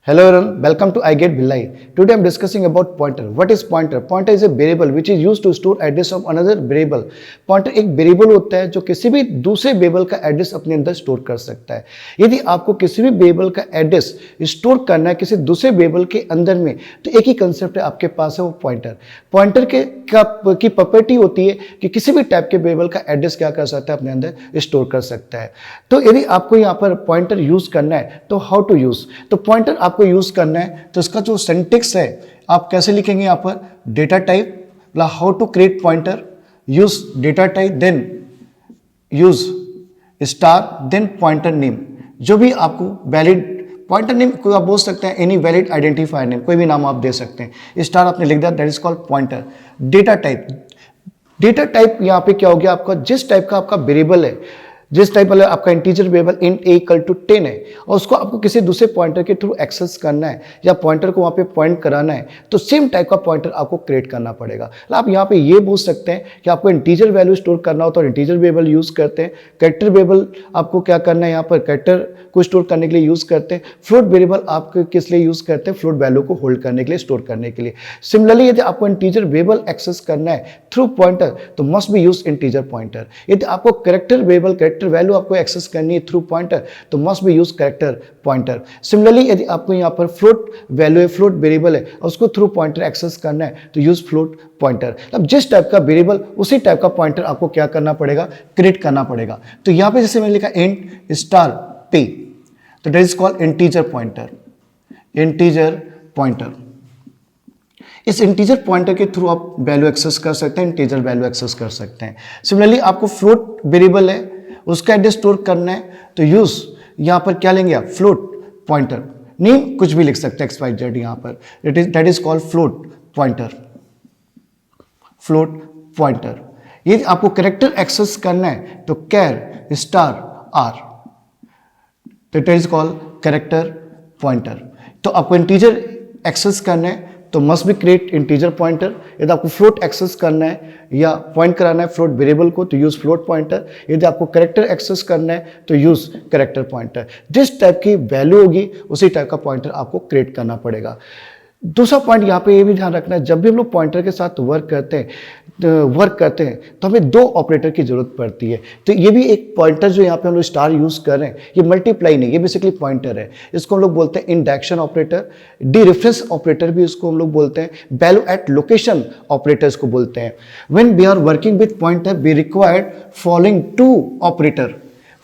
Hello everyone, welcome to I Get Billai. Today I am discussing about pointer. What is pointer? Pointer is a variable which is used to store address of another variable. Pointer एक variable होता है जो किसी भी दूसरे variable का address अपने अंदर स्टोर कर सकता है। यदि आपको किसी भी वेरिएबल का एड्रेस स्टोर करना है किसी दूसरे वेरिएबल के अंदर में, तो एक ही कंसेप्ट है आपके पास है, वो पॉइंटर। पॉइंटर की प्रॉपर्टी होती है कि किसी भी टाइप के वेरिएबल का एड्रेस क्या कर सकता है, अपने अंदर स्टोर कर सकता है। तो यदि आपको यहाँ पर पॉइंटर यूज करना है तो हाउ टू यूज, तो पॉइंटर आपको यूज करना है तो इसका जो सिंटेक्स है आप कैसे लिखेंगे, यहाँ पर data type, how to create pointer, use data type, then use star, then pointer name. जो भी आपको वैलिड पॉइंटर नेम को आप बोल सकते हैं, एनी वैलिड आइडेंटिफायर नेम, कोई भी नाम आप दे सकते हैं। स्टार आपने लिख दिया, that is called pointer. Data type, data type यहाँ पे क्या हो गया, आपका जिस टाइप का आपका वेरिएबल है, जिस टाइप वाला आपका integer variable int a equal to 10 है और उसको आपको किसी दूसरे पॉइंटर के थ्रू एक्सेस करना है या पॉइंटर को वहाँ पे पॉइंट कराना है, तो सेम टाइप का पॉइंटर आपको क्रिएट करना पड़ेगा। आप यहाँ पे ये बोल सकते हैं कि आपको इंटीजर वैल्यू स्टोर करना हो तो इंटीजर वेरिएबल यूज करते हैं। कैरेक्टर वेरिएबल आपको क्या करना है, यहाँ पर कैरेक्टर को स्टोर करने के लिए यूज करते हैं। फ्लोट वेरिएबल आप किस लिए यूज करते हैं, फ्लोट वैल्यू को होल्ड करने के लिए, स्टोर करने के लिए। सिमिलरली यदि आपको इंटीजर वेरिएबल एक्सेस करना है थ्रू पॉइंटर तो must be use integer pointer. यदि आपको कैरेक्टर वेरिएबल, कैरेक्टर वैल्यू आपको एक्सेस करनी है थ्रू पॉइंटर तो must be use character pointer. Similarly यदि आपको यहाँ पर फ्लोट वैल्यू है, फ्लोट वेरिएबल है और उसको थ्रू पॉइंटर एक्सेस करना है तो यूज फ्लोट पॉइंटर। अब जिस टाइप का वेरिएबल उसी टाइप का पॉइंटर आपको क्या करना पड़ेगा, क्रिएट करना पड़ेगा। तो यहाँ पे जैसे मैंने लिखा int स्टार p, तो that is called integer pointer. Integer pointer, इस इंटीजर पॉइंटर के थ्रू आप वैल्यू एक्सेस कर सकते हैं, इंटीजर वैल्यू एक्सेस कर सकते हैं। सिमिलरली आपको फ्लोट वेरिएबल है, उसका एड्रेस स्टोर करना है तो यूज यहां पर क्या लेंगे आप, फ्लोट पॉइंटर। नेम कुछ भी लिख सकते हैं, XYZ यहां पर, that is called float pointer. Float pointer. यदि आपको कैरेक्टर एक्सेस करना है तो कैर स्टार आर, तो that is called character pointer. तो आपको इंटीजर एक्सेस करना है तो must be create integer pointer. यदि आपको फ्लोट एक्सेस करना है या पॉइंट कराना है फ्लोट वेरिएबल को तो यूज फ्लोट पॉइंटर। यदि आपको कैरेक्टर एक्सेस करना है तो यूज कैरेक्टर पॉइंटर। जिस टाइप की वैल्यू होगी उसी टाइप का पॉइंटर आपको क्रिएट करना पड़ेगा। दूसरा पॉइंट यहाँ पे ये भी ध्यान रखना है, जब भी हम लोग पॉइंटर के साथ वर्क करते हैं तो हमें दो ऑपरेटर की जरूरत पड़ती है। तो ये भी एक पॉइंटर जो यहाँ पे हम लोग स्टार यूज कर रहे हैं, ये मल्टीप्लाई नहीं, ये बेसिकली पॉइंटर है। इसको हम लोग बोलते हैं इंडायरेक्शन ऑपरेटर, डी रेफरेंस ऑपरेटर भी इसको हम लोग बोलते हैं, वैल्यू एट लोकेशन ऑपरेटर्स को बोलते हैं। When we are working with pointer we required following two operator.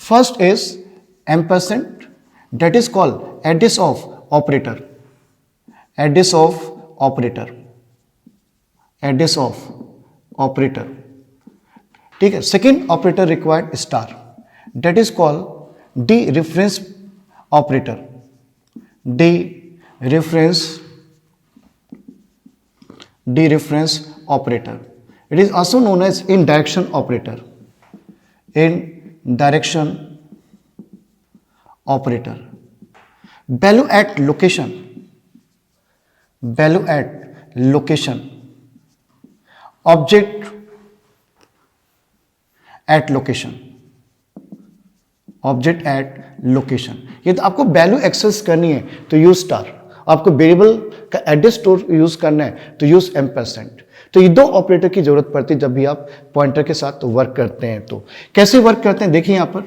First is ampersand, that is called address of operator, address of operator, address of operator, ठीक है। Second operator required star, that is called dereference operator, dereference operator. It is also known as indirection operator, indirection operator. Value at location, value at location, object at location, object at location. ये तो आपको value access करनी है तो use star, आपको variable का address store use करना है तो यूज एम्परसेंड। तो ये दो ऑपरेटर की जरूरत पड़ती है जब भी आप पॉइंटर के साथ वर्क करते हैं। तो कैसे वर्क करते हैं देखिए, यहां पर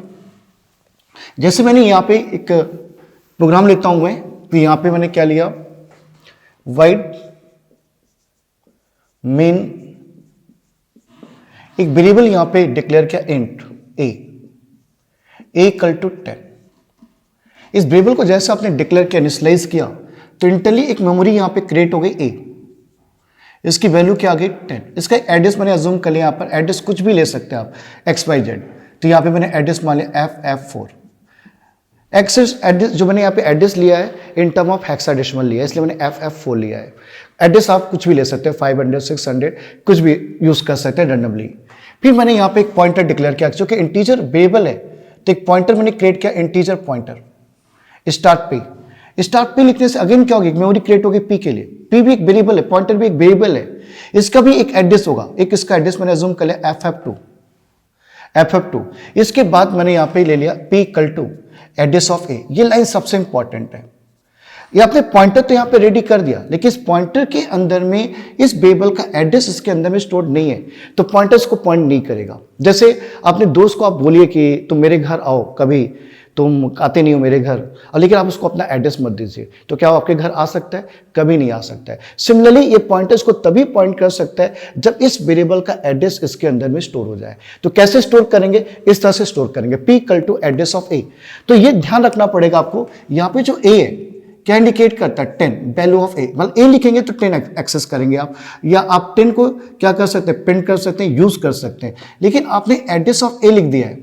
जैसे मैंने यहां पे एक प्रोग्राम लिखता हूं मैं, तो यहां पे मैंने क्या लिया, वाइड मेन, एक वेरिएबल यहां पे डिक्लेयर किया int a इक्वल टू 10। इस वेरिएबल को जैसे आपने डिक्लेयर किया, इनिशियलाइज किया, तो इंटरनली एक मेमोरी यहां पे क्रिएट हो गई a, इसकी वैल्यू क्या आ गई 10। इसका एड्रेस मैंने अज्यूम कर लिया, यहां पर एड्रेस कुछ भी ले सकते हैं आप, XYZ। तो यहां पे मैंने एड्रेस मान लिया FF4। एक्सेस एड्रेस जो मैंने यहाँ पे एड्रेस लिया है इन टर्म ऑफ हेक्साडेसिमल लिया है, इसलिए मैंने FF4 लिया है। एड्रेस आप कुछ भी ले सकते हैं, 500 600 कुछ भी यूज कर सकते हैं रैंडमली। फिर मैंने यहाँ पे एक पॉइंटर डिक्लेयर किया, जो कि इंटीजर वेरिएबल है, तो एक पॉइंटर मैंने क्रिएट किया, इंटीजर पॉइंटर स्टार्ट पे। स्टार्ट पे लिखने से अगेन क्या होगी, मेमोरी क्रिएट होगी p के लिए। p भी एक वेरिएबल है, पॉइंटर भी एक वेरिएबल है, इसका भी एक एड्रेस होगा। एक इसका एड्रेस मैंने अज्यूम कर लिया FF2। इसके बाद मैंने यहाँ पे ले लिया p equal to address of a। ये लाइन सबसे इंपॉर्टेंट है। ये आपने पॉइंटर तो यहाँ पे रेडी कर दिया, लेकिन इस पॉइंटर के अंदर में इस वेरिएबल का एड्रेस इसके अंदर में स्टोर नहीं है, तो पॉइंटर इसको पॉइंट नहीं करेगा। जैसे अपने दोस्त को आप बोलिए कि तुम मेरे घर आओ, कभी तुम आते नहीं हो मेरे घर, और लेकिन आप उसको अपना एड्रेस मत दीजिए, तो क्या वो आपके घर आ सकता है? कभी नहीं आ सकता है। सिमिलरली ये पॉइंटर्स को तभी पॉइंट कर सकता है जब इस वेरिएबल का एड्रेस इसके अंदर में स्टोर हो जाए। तो कैसे स्टोर करेंगे? इस तरह से स्टोर करेंगे, p equal to address of a। तो ये ध्यान रखना पड़ेगा आपको, यहाँ पे जो a है क्या इंडिकेट करता है? 10, वैल्यू ऑफ a। मतलब a लिखेंगे तो 10 एक्सेस करेंगे आप, या आप 10 को क्या कर सकते हैं? प्रिंट कर सकते हैं, यूज कर सकते हैं। लेकिन आपने एड्रेस ऑफ a लिख दिया है,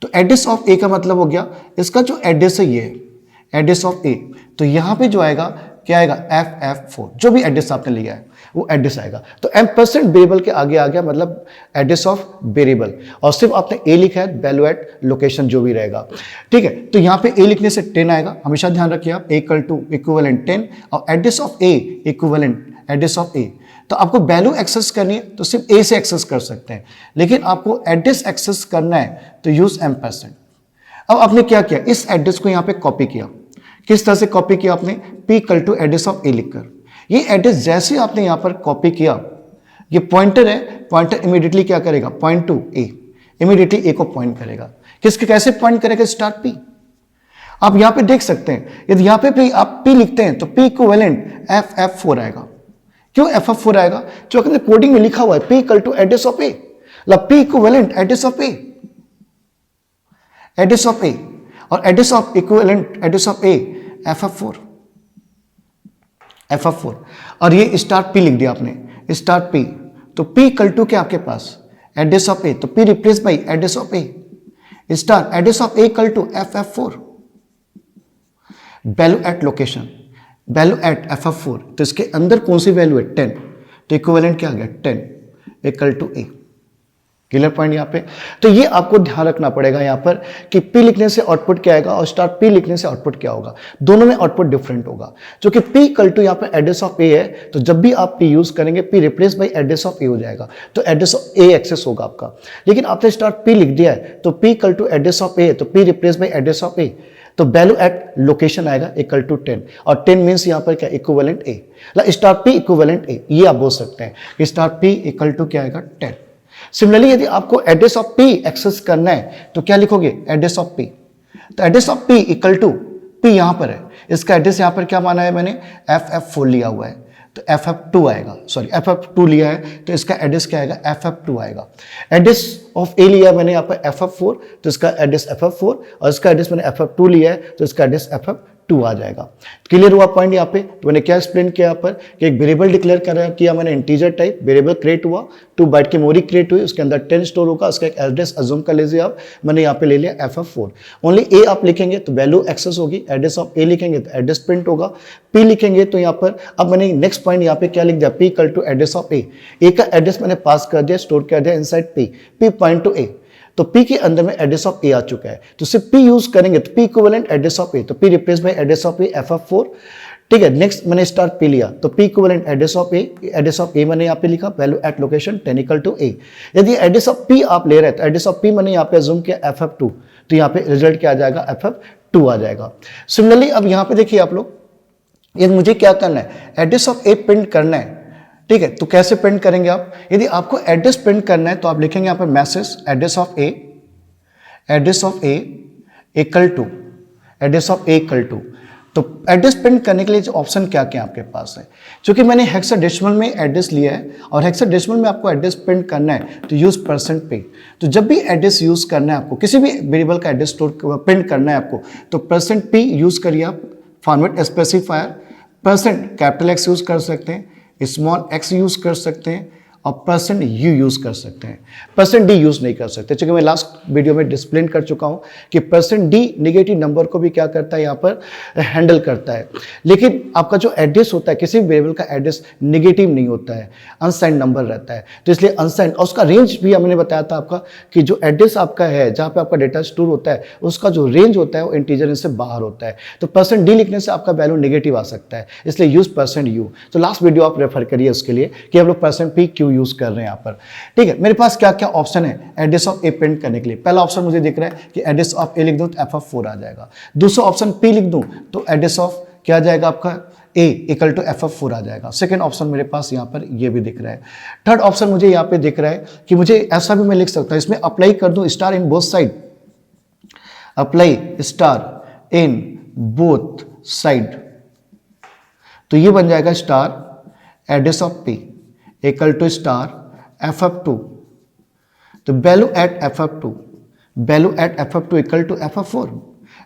तो एड्रेस ऑफ a का मतलब हो गया इसका जो एड्रेस है ये है एड्रेस ऑफ a। तो यहां पे जो आएगा क्या आएगा? FF4, जो भी एड्रेस आपने लिया है वो एड्रेस आएगा। तो M% वेरिएबल के आगे आ गया, मतलब एड्रेस ऑफ वेरिएबल, और सिर्फ आपने a लिखा है, वैल्यू एट लोकेशन जो भी रहेगा, ठीक है। तो यहाँ पे a लिखने से 10 आएगा, हमेशा ध्यान रखिए आप, a इक्वल टू इक्विवेलेंट 10 और address of a equivalent address of a। तो आपको वैल्यू एक्सेस करनी है तो सिर्फ a से एक्सेस कर सकते हैं, लेकिन आपको एड्रेस एक्सेस करना है तो यूज M%। अब आपने क्या किया? इस एड्रेस को यहाँ पे कॉपी किया। किस तरह से कॉपी किया आपने? p equal to address of a लिखकर। ये एड्रेस जैसे आपने यहाँ पर कॉपी किया, ये पॉइंटर है, पॉइंटर इमीडिएटली क्या करेगा? Point to a, immediately a को पॉइंट करेगा। किसके कैसे पॉइंट करेगा? Start p। आप यहाँ पे देख सकते हैं, यदि यहाँ पे आप p लिखते हैं तो p इक्विवेलेंट FF4 आएगा। क्यों FF4 आएगा? जो अपने कोडिंग में लिखा हुआ है p equal to address of a, मतलब p equivalent address of a, address of a, और address of equivalent address of a FF4, FF4। और ये स्टार्ट p लिख दिया आपने, स्टार्ट p। तो p इक्वल टू क्या आपके पास? एड्रेस ऑफ a, तो p replace by address of a, star address of a equal to FF4, value at location, value at FF4। तो इसके अंदर कौन सी वैल्यू है? 10, तो इक्विवेलेंट क्या आ गया? 10 equal to a। Clear point यहाँ पे? तो ये आपको ध्यान रखना पड़ेगा यहाँ पर कि p लिखने से आउटपुट क्या आएगा और स्टार्ट p लिखने से आउटपुट क्या होगा, दोनों में आउटपुट डिफरेंट होगा। जो कि p इक्वल टू यहाँ पर एड्रेस ऑफ a है, तो जब भी आप p यूज करेंगे p replace by address of a हो जाएगा, तो एड्रेस ऑफ a एक्सेस होगा आपका। लेकिन आपने स्टार्ट p लिख दिया है तो p equal to address of a, तो p replace by address of a, तो वैल्यू एट लोकेशन आएगा इक्वल टू 10, और 10 मीन्स यहाँ पर क्या? इक्विवेलेंट a, मतलब स्टार p इक्विवेलेंट a। ये आप बोल सकते हैं कि स्टार p इक्वल टू क्या आएगा? 10। सिमिलरली यदि आपको एड्रेस ऑफ p एक्सेस करना है तो क्या लिखोगे? Address of p। तो address of p equal to p यहां पर है, इसका एड्रेस यहां पर क्या माना है मैंने? FF4 लिया हुआ है, तो FF2 आएगा, सॉरी FF2 लिया है तो इसका एड्रेस क्या आएगा? FF2 आएगा। एड्रेस ऑफ a लिया मैंने यहाँ पर FF4, तो इसका एड्रेस FF4, और इसका एड्रेस मैंने FF2 लिया है तो इसका एड्रेस FF2 आ जाएगा। क्लियर हुआ पॉइंट यहाँ पे? तो मैंने क्या एक्सप्लेन किया यहाँ पर कि एक वेरिएबल डिक्लेयर किया मैंने, इंटीजर टाइप वेरिएबल क्रिएट हुआ, 2 बाइट की मेमोरी क्रिएट हुई, उसके अंदर 10 स्टोर होगा, उसका एक एड्रेस अज्यूम कर लीजिए आप, मैंने यहाँ पे ले लिया FF4। ओनली a आप लिखेंगे तो वैल्यू एक्सेस होगी, एड्रेस ऑफ a लिखेंगे तो एड्रेस प्रिंट होगा, p लिखेंगे तो यहाँ पर अब मैंने नेक्स्ट पॉइंट यहाँ पे क्या लिख दिया? p equal to address of a का एड्रेस मैंने पास कर दिया, स्टोर कर दिया inside p point to a। तो p के अंदर में एड्रेस ऑफ a आ चुका है, तो सिर्फ p यूज करेंगे तो p equivalent address of a, तो p replace by address of a FF4, ठीक है। नेक्स्ट मैंने स्टार्ट p लिया तो p equivalent address of a, address of a मैंने यहाँ पे लिखा, value at location 10 equal to a। यदि एड्रेस ऑफ p आप ले रहे हैं तो एड्रेस ऑफ p मैंने यहाँ पे अज्यूम किया FF2, तो यहाँ पे रिजल्ट क्या आ जाएगा? FF2 आ जाएगा। सिमिलरली अब यहाँ पे देखिए आप लोग, यदि मुझे क्या करना है? एड्रेस ऑफ a प्रिंट करना है, ठीक है। तो कैसे प्रिंट करेंगे आप? यदि आपको एड्रेस प्रिंट करना है तो आप लिखेंगे यहाँ पर message address of a, address of a equal to address of a equal to. तो एड्रेस प्रिंट करने के लिए ऑप्शन क्या क्या आपके पास है? क्योंकि मैंने हेक्साडेसिमल में एड्रेस लिया है और हेक्साडेसिमल में आपको एड्रेस प्रिंट करना है तो यूज %p। तो जब भी एड्रेस यूज करना है आपको, किसी भी वेरिएबल का एड्रेस स्टोर प्रिंट करना है आपको, तो %p यूज करिए आप, format specifier, capital X use कर सकते हैं, स्मॉल x यूज कर सकते हैं, और %u यूज कर सकते हैं, %d यूज नहीं कर सकते, क्योंकि मैं लास्ट वीडियो में डिस्प्लेन कर चुका हूं कि %d नेगेटिव नंबर को भी क्या करता है? यहाँ पर हैंडल करता है। लेकिन आपका जो एड्रेस होता है, किसी भी वेरिएबल का एड्रेस नेगेटिव नहीं होता है, अनसाइंड नंबर रहता है, तो इसलिए अनसाइंड, और उसका रेंज भी हमने बताया था आपका कि जो एड्रेस आपका है जहाँ पे आपका डेटा स्टोर होता है, उसका जो रेंज होता है वो इंटीजर से बाहर होता है, तो %d लिखने से आपका वैल्यू नेगेटिव आ सकता है, इसलिए यूज %u। तो लास्ट वीडियो आप रेफर करिए उसके लिए कि हम लोग %p क्यों यूज कर रहे हैं यहाँ पर, ठीक है। मेरे पास क्या क्या ऑप्शन है एड्रेस ऑफ a प्रिंट करने के लिए? पहला ऑप्शन मुझे दिख रहा है कि एड्रेस ऑफ a लिख दूं तो FF4 आ जाएगा, दूसरा ऑप्शन p लिख दूं तो एड्रेस ऑफ क्या आ जाएगा आपका a इक्वल टू FF4 आ जाएगा। सेकेंड ऑप्शन मेरे पास यहाँ पर ये भी दिख रहा है। थर्ड ऑप्शन मुझे यहाँ पे दिख रहा है कि मुझे ऐसा भी मैं लिख सकता हूँ, इसमें अप्लाई कर दूं star in both side, apply star in both side, तो ये बन जाएगा star address of P equal to star FF2, तो value at FF2, value at FF2 equal to FF4,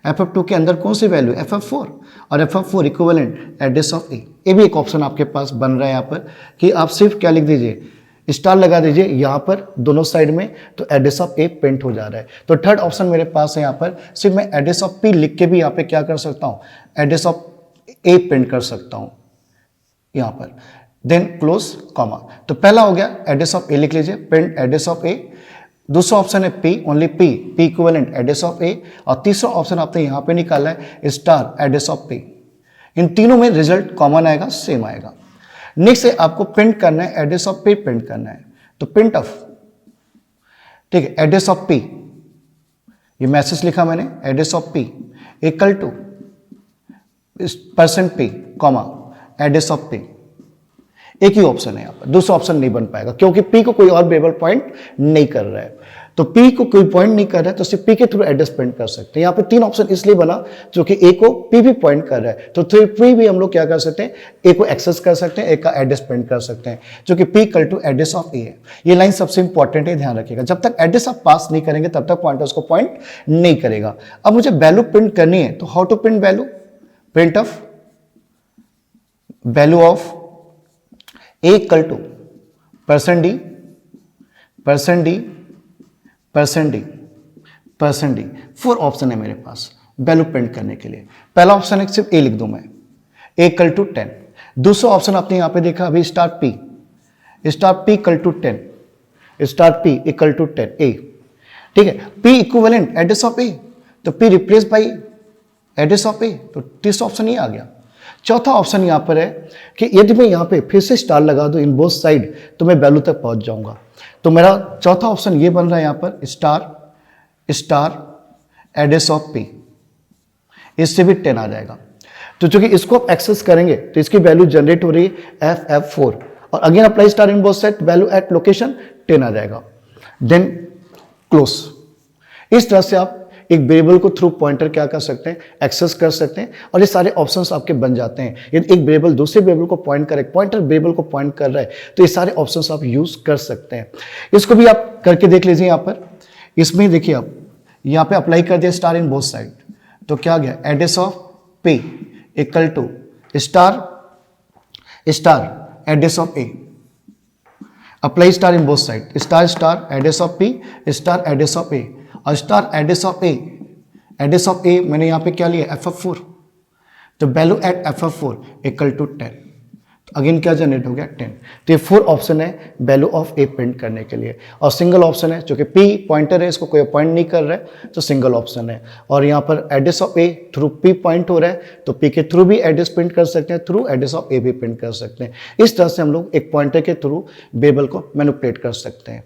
FF2 के अंदर कौन सी वैल्यू FF4 और FF4 इक्विवेलेंट एड्रेस ऑफ ए। ये भी एक ऑप्शन आपके पास बन रहा है यहाँ पर कि आप सिर्फ क्या लिख दीजिए, स्टार लगा दीजिए यहाँ पर दोनों साइड में, तो एड्रेस ऑफ ए प्रिंट हो जा रहा है। तो थर्ड ऑप्शन मेरे पास है यहाँ पर, सिर्फ मैं एड्रेस ऑफ पी लिख के भी यहाँ पे क्या कर सकता हूँ, एड्रेस ऑफ ए प्रिंट कर सकता हूँ यहाँ पर, देन क्लोज कॉमा। तो पहला हो गया एड्रेस ऑफ ए लिख लीजिए, प्रिंट एड्रेस ऑफ ए। दूसरा ऑप्शन है P, only P, P equivalent address of A. और तीसरा ऑप्शन आपने यहाँ पे निकाला है स्टार एड्रेस ऑफ पी। इन तीनों में रिजल्ट कॉमन आएगा, सेम आएगा। नेक्स्ट है आपको प्रिंट करना है, एड्रेस ऑफ पी प्रिंट करना है, तो प्रिंट ऑफ, ठीक है, एड्रेस ऑफ पी, ये मैसेज लिखा मैंने, address of p equal to %p comma address of p. एक ही ऑप्शन है यहाँ पर, दूसरा ऑप्शन नहीं बन पाएगा क्योंकि P को कोई और वेरिएबल पॉइंट नहीं कर रहा है। तो P को कोई पॉइंट नहीं कर रहा है तो सिर्फ P के थ्रू एड्रेस प्रिंट कर सकते हैं। यहाँ पे तीन ऑप्शन इसलिए बना क्योंकि A को P भी पॉइंट कर रहा है, तो थ्रू P भी हम लोग क्या कर सकते हैं, A को एक्सेस कर सकते हैं, A का एड्रेस प्रिंट कर सकते हैं, जो कि P equal to address of A है। ये लाइन सबसे इंपॉर्टेंट है, ध्यान रखिएगा। जब तक एड्रेस आप पास नहीं करेंगे तब तक पॉइंटर उसको पॉइंट नहीं करेगा। अब मुझे वैल्यू प्रिंट करनी है, तो how to print value, print of value of A equal to %d, %d, %d, %d। 4 option है मेरे पास वैल्यू प्रिंट करने के लिए। पहला ऑप्शन है सिर्फ A लिख दूं मैं, A इक्वल टू 10। दूसरा ऑप्शन आपने यहां पे देखा अभी star P, star P equal to 10, star P equal to 10 A, ठीक है। P equivalent address of A, तो P replace by address of A, तो तीसरा ऑप्शन ये आ गया। चौथा ऑप्शन यहां पर है कि यदि मैं यहां पे फिर से स्टार लगा दूं इन बोथ साइड तो मैं वैल्यू तक पहुंच जाऊंगा। तो मेरा चौथा ऑप्शन ये बन रहा है यहां पर स्टार एड्रेस ऑफ P, इससे भी 10 आ जाएगा। तो चूंकि इसको आप एक्सेस करेंगे तो इसकी वैल्यू जनरेट हो रही है FF4, और again apply star in both side, value at location 10 आ जाएगा, देन क्लोज। इस तरह से आप एक वेरिएबल को थ्रू पॉइंटर क्या कर सकते हैं, एक्सेस कर सकते हैं, और ये सारे ऑप्शंस आपके बन जाते हैं। यदि एक वेरिएबल दूसरे वेरिएबल को पॉइंट करे, पॉइंटर वेरिएबल को पॉइंट कर रहा है, तो ये सारे ऑप्शंस आप यूज कर सकते हैं। इसको भी आप करके देख लीजिए। यहाँ पर इसमें देखिए आप यहाँ पे अप्लाई कर दिया स्टार इन बोथ साइड, तो क्या गया, address of P equal to star address of A, apply star in both side, star address of P, star address of A, और star address of address of A मैंने यहाँ पे क्या लिया, FF4, तो value at FF4 equal to 10, तो again क्या generate हो गया 10। तो ये 4 ऑप्शन है वैल्यू ऑफ ए प्रिंट करने के लिए, और सिंगल ऑप्शन है, जो कि P पॉइंटर है, इसको कोई पॉइंट नहीं कर रहा है तो सिंगल ऑप्शन है। और यहाँ पर address of A through P point हो रहा है, तो P के थ्रू भी एड्रेस प्रिंट कर सकते हैं, थ्रू एड्रेस ऑफ ए भी प्रिंट कर सकते हैं। इस तरह से हम लोग एक पॉइंटर के थ्रू वेरिएबल को मैनिपुलेट कर सकते हैं।